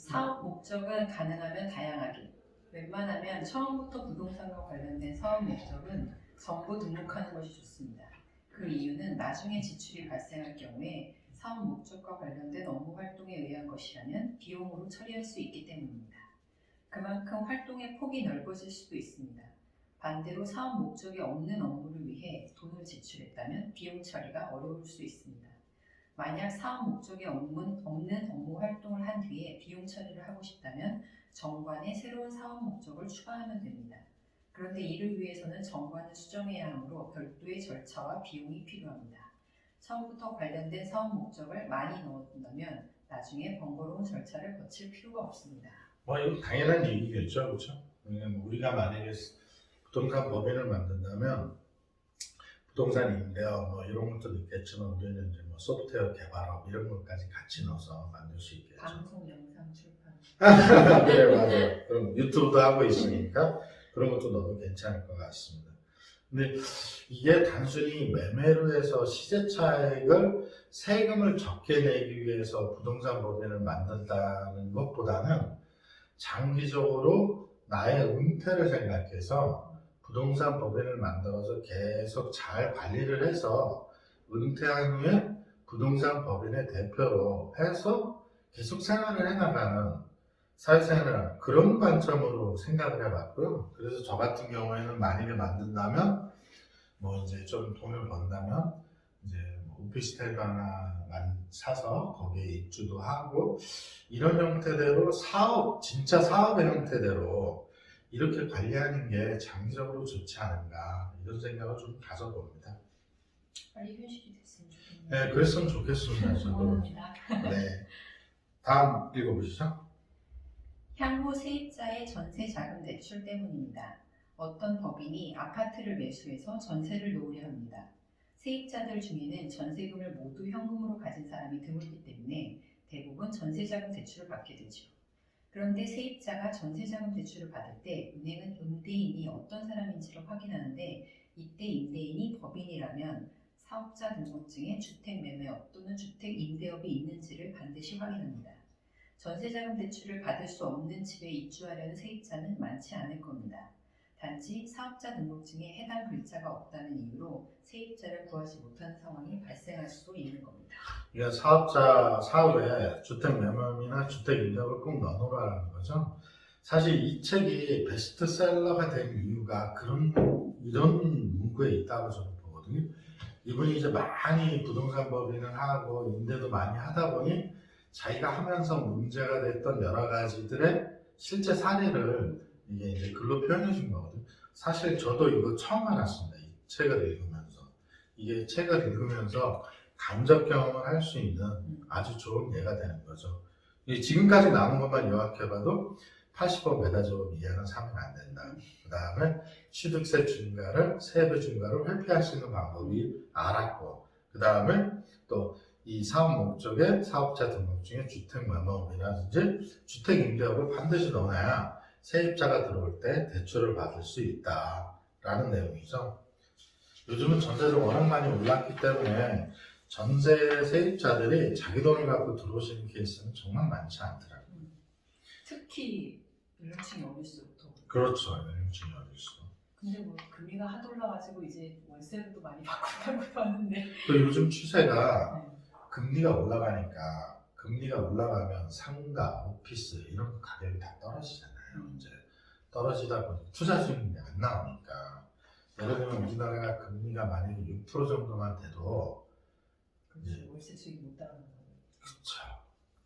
사업 목적은 가능하면 다양하게. 웬만하면 처음부터 부동산과 관련된 사업 목적은 전부 등록하는 것이 좋습니다. 그 이유는 나중에 지출이 발생할 경우에 사업 목적과 관련된 업무 활동에 의한 것이라면 비용으로 처리할 수 있기 때문입니다. 그만큼 활동의 폭이 넓어질 수도 있습니다. 반대로 사업 목적이 없는 업무를 위해 돈을 지출했다면 비용 처리가 어려울 수 있습니다. 만약 사업 목적이 없는 업무 활동을 한 뒤에 비용 처리를 하고 싶다면 정관에 새로운 사업 목적을 추가하면 됩니다. 그런데 이를 위해서는 정관을 수정해야 하므로 별도의 절차와 비용이 필요합니다. 처음부터 관련된 사업 목적을 많이 넣어둔다면 나중에 번거로운 절차를 거칠 필요가 없습니다. 이거 당연한 얘기겠죠, 그렇죠? 왜냐면 우리가 만약에 부동산 법인을 만든다면 부동산 임대업 이런 것도 있겠지만 우리는 이제 소프트웨어 개발업 이런 것까지 같이 넣어서 만들 수 있겠죠. 방송, 영상, 출판. 네, 맞아요. 그럼 유튜브도 하고 있으니까 그런 것도 넣어도 괜찮을 것 같습니다. 근데 이게 단순히 매매로 해서 시세 차익을 세금을 적게 내기 위해서 부동산 법인을 만든다는 것보다는 장기적으로 나의 은퇴를 생각해서 부동산 법인을 만들어서 계속 잘 관리를 해서 은퇴한 후에 부동산 법인의 대표로 해서 계속 생활을 해나가는 사회생활을 그런 관점으로 생각을 해봤고요. 그래서 저 같은 경우에는 만약에 만든다면 이제 좀 돈을 번다면 이제 오피스텔도 하나 사서 거기에 입주도 하고 이런 형태대로 진짜 사업의 형태대로 이렇게 관리하는 게 장기적으로 좋지 않은가 이런 생각을 좀 가져봅니다. 빨리 현실이 됐으면 좋겠네요. 네, 그랬으면 좋겠습니다. 저도. 응원합니다. 네. 다음 읽어보시죠. 향후 세입자의 전세 자금 대출 때문입니다. 어떤 법인이 아파트를 매수해서 전세를 놓으려 합니다. 세입자들 중에는 전세금을 모두 현금으로 가진 사람이 드물기 때문에 대부분 전세자금 대출을 받게 되죠. 그런데 세입자가 전세자금 대출을 받을 때 은행은 임대인이 어떤 사람인지를 확인하는데 이때 임대인이 법인이라면 사업자 등록증에 주택매매업 또는 주택임대업이 있는지를 반드시 확인합니다. 전세자금 대출을 받을 수 없는 집에 입주하려는 세입자는 많지 않을 겁니다. 단지 사업자 등록증에 해당 글자가 없다는 이유로 세입자를 구하지 못하는 상황이 발생할 수도 있는 겁니다. 이게 사업에 주택매매업이나 주택임대업을 꼭 넣어놓으라는 거죠. 사실 이 책이 베스트셀러가 된 이유가 이런 문구에 있다고 저는 보거든요. 이분이 이제 많이 부동산 법인을 하고 임대도 많이 하다 보니 자기가 하면서 문제가 됐던 여러 가지들의 실제 사례를 이게 이제 글로 표현해 준 거거든요. 사실 저도 이거 처음 알았습니다. 이 책을 읽으면서. 이게 책을 읽으면서 간접 경험을 할 수 있는 아주 좋은 예가 되는 거죠. 지금까지 나온 것만 요약해봐도 80억 매다적 이하는 사면 안 된다. 그 다음에 취득세 증가를, 세배 증가를 회피할 수 있는 방법이 알았고, 그 다음에 또 이 사업 목적의 사업자 등록증에 주택매매업이라든지 주택임대업을 반드시 넣어놔야 세입자가 들어올 때 대출을 받을 수 있다라는 내용이죠. 요즘은 전세를 워낙 많이 올랐기 때문에 전세 세입자들이 자기 돈을 갖고 들어오시는 케이스는 정말 많지 않더라고요. 특히 연령층이 어릴수부터. 그렇죠. 연령층이 어릴수록. 근데 금리가 하도 올라가지고 이제 월세도 많이 바꾼다고 하는데. 또 요즘 추세가 네. 금리가 올라가니까 금리가 올라가면 상가, 오피스 이런 가격이 다 떨어지잖아요. 이제 떨어지다 보니 투자 수익이 안 나오니까 예를 들면 우리나라가 금리가 만약에 6% 정도만 돼도 그렇죠. 월세 수익이 못 따라가는 거예요. 그렇죠.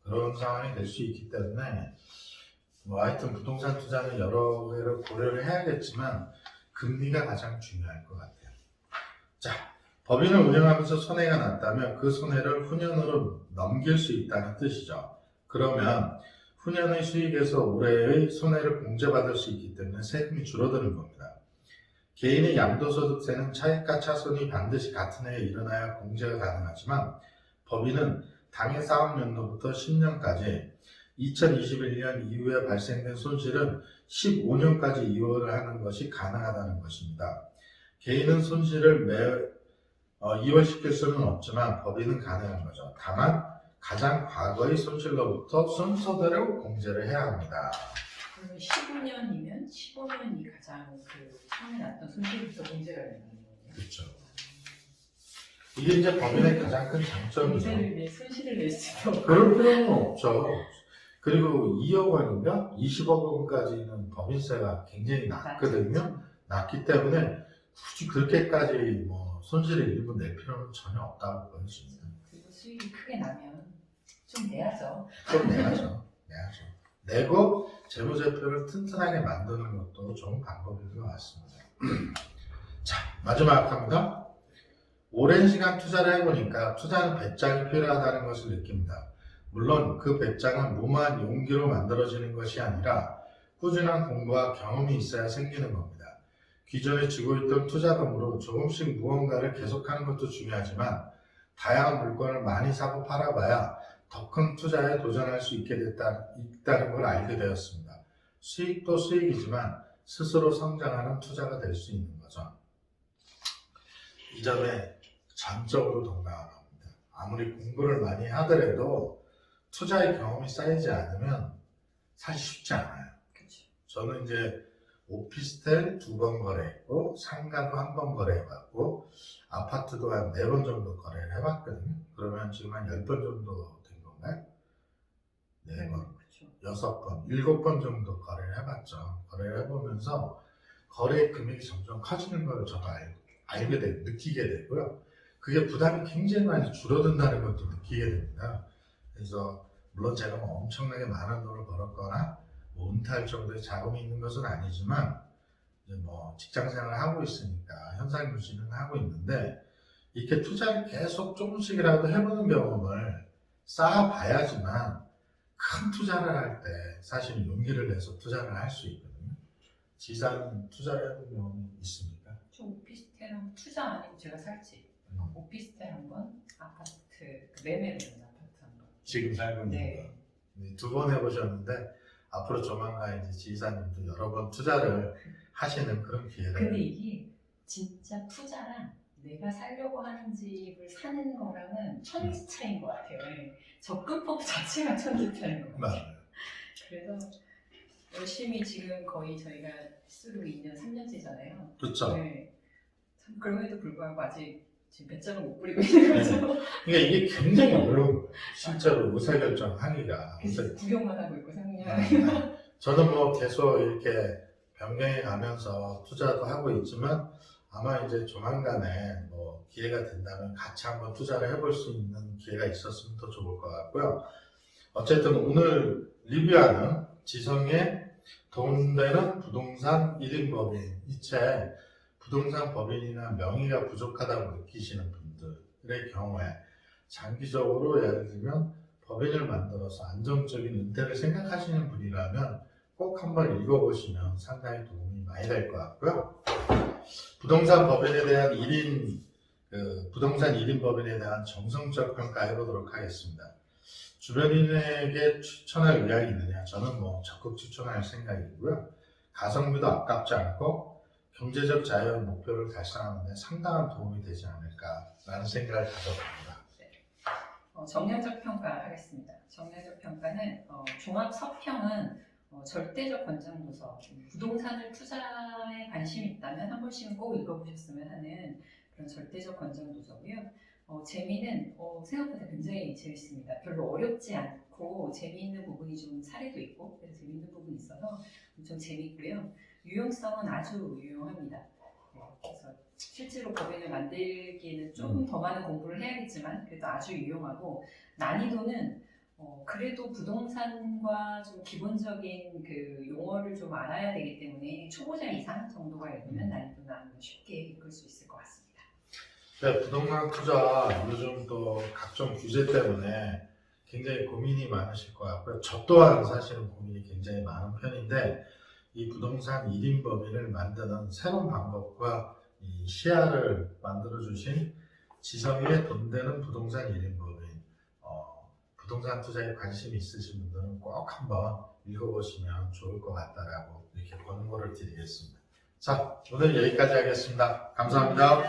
그런 상황이 될 수 있기 때문에 하여튼 부동산 투자는 여러 개를 고려를 해야겠지만 금리가 가장 중요할 것 같아요. 자, 법인을 운영하면서 손해가 났다면 그 손해를 후년으로 넘길 수 있다는 뜻이죠. 그러면 후년의 수익에서 올해의 손해를 공제받을 수 있기 때문에 세금이 줄어드는 겁니다. 개인의 양도소득세는 차익과 차손이 반드시 같은 해에 일어나야 공제가 가능하지만 법인은 당해 사업연도부터 10년까지 2021년 이후에 발생된 손실은 15년까지 이월을 하는 것이 가능하다는 것입니다. 개인은 손실을 이월시킬 수는 없지만 법인은 가능한 거죠. 다만 가장 과거의 손실로부터 순서대로 공제를 해야 합니다. 그러면 15년이면 15년이 가장 그 처음에 났던 손실부터 문제가 되는 거예요. 그렇죠. 이게 이제 법인의 가장 큰 장점이죠. 문제를 내 손실을 낼 수도 없고. 그럴 필요는 없죠. 그리고 2억 원인가 20억 원까지는 법인세가 굉장히 낮거든요. 낮기 때문에 굳이 그렇게까지 뭐 손실을 일부 낼 필요는 전혀 없다고 보여집니다. 그리고 수익이 크게 나면 좀 내야죠. 좀 내야죠. 내고 재무제표를 튼튼하게 만드는 것도 좋은 방법인 것 같습니다. 자, 마지막 합니다. 오랜 시간 투자를 해보니까 투자는 배짱이 필요하다는 것을 느낍니다. 물론 그 배짱은 무모한 용기로 만들어지는 것이 아니라 꾸준한 공부와 경험이 있어야 생기는 겁니다. 기존에 쥐고 있던 투자금으로 조금씩 무언가를 계속하는 것도 중요하지만 다양한 물건을 많이 사고 팔아봐야 더 큰 투자에 도전할 수 있다는 걸 알게 되었습니다. 수익도 수익이지만 스스로 성장하는 투자가 될 수 있는 거죠. 이 점에 전적으로 동감합니다. 아무리 공부를 많이 하더라도 투자의 경험이 쌓이지 않으면 사실 쉽지 않아요. 그렇죠. 저는 이제 오피스텔 2번 거래했고 상가도 1번 거래해봤고 아파트도 한 4번 정도 거래를 해봤거든요. 그러면 지금 한 10번 정도 된 건가요? 4번, 그렇죠. 6번, 7번 정도 거래를 해봤죠. 거래를 해보면서 거래 금액이 점점 커지는 걸 저도 알게 되고 느끼게 되고요. 그게 부담이 굉장히 많이 줄어든다는 것도 느끼게 됩니다. 그래서 물론 제가 뭐 엄청나게 많은 돈을 벌었거나 뭐 은퇴할 정도의 자금이 있는 것은 아니지만 이제 뭐 직장생활을 하고 있으니까 현상 유지는 하고 있는데 이렇게 투자를 계속 조금씩이라도 해보는 경험을 쌓아봐야지만 큰 투자를 할 때 사실 용기를 내서 투자를 할 수 있거든요. 지산 투자를 해본 경험이 있습니까? 저 오피스텔 한 투자 아니고 제가 살지. 오피스텔 한 번, 아파트 매매로 된 아파트 한 번. 지금 살고 있는 네. 거. 네, 2번 해보셨는데 앞으로 조만간 이제 지휘사님도 여러 번 투자를 하시는 그런 기회가. 근데 이게 진짜 투자랑 내가 살려고 하는 집을 사는 거랑은 천지 차이인 것 같아요. 접근법 자체가 천지 차이인 것 같아요. 맞아요. 그래서 열심히 지금 거의 저희가 수로 2년, 3년째잖아요. 그렇죠. 네. 참 그럼에도 불구하고 아직 지금 배짱을 못 부리고 있는 거죠. 그러니까 이게 굉장히 어려운 거예요. 실제로 의사결정하기가. 그래서 구경만 하고 있고 상냥. 저는 뭐 계속 이렇게 변경해 가면서 투자도 하고 있지만 아마 이제 조만간에 뭐 기회가 된다면 같이 한번 투자를 해볼 수 있는 기회가 있었으면 더 좋을 것 같고요. 어쨌든 오늘 리뷰하는 지성의 돈 되는 부동산 1인 법인 이 책 부동산 법인이나 명의가 부족하다고 느끼시는 분들의 경우에 장기적으로 예를 들면 법인을 만들어서 안정적인 은퇴를 생각하시는 분이라면 꼭 한번 읽어보시면 상당히 도움이 많이 될 것 같고요. 부동산 법인에 대한 부동산 1인 법인에 대한 정성적 평가 해보도록 하겠습니다. 주변인에게 추천할 의향이 있느냐? 저는 뭐 적극 추천할 생각이고요. 가성비도 아깝지 않고 경제적 자유 목표를 달성하는 데 상당한 도움이 되지 않을까라는 생각을 가져봅니다. 정량적 평가 하겠습니다. 정량적 평가는 종합 서평은 절대적 권장도서, 부동산을 투자에 관심이 있다면 한 번씩은 꼭 읽어보셨으면 하는 그런 절대적 권장도서고요. 재미는 생각보다 굉장히 재밌습니다. 별로 어렵지 않고 재미있는 부분이 좀 사례도 있고 그래서 재미있는 부분이 있어서 엄청 재미있고요. 유용성은 아주 유용합니다. 그래서 실제로 법인을 만들기에는 좀 더 많은 공부를 해야겠지만 그래도 아주 유용하고 난이도는 그래도 부동산과 좀 기본적인 그 용어를 좀 알아야 되기 때문에 초보자 이상 정도가 읽으면 난이도는 아주 쉽게 읽을 수 있을 것 같습니다. 네, 부동산 투자 요즘 또 각종 규제 때문에 굉장히 고민이 많으실 것 같고요. 저 또한 사실은 고민이 굉장히 많은 편인데 이 부동산 1인 법인을 만드는 새로운 방법과 이 시야를 만들어주신 지성의 돈 되는 부동산 1인 법인 부동산 투자에 관심이 있으신 분들은 꼭 한번 읽어보시면 좋을 것 같다라고 이렇게 권고를 드리겠습니다. 자, 오늘 여기까지 하겠습니다. 감사합니다.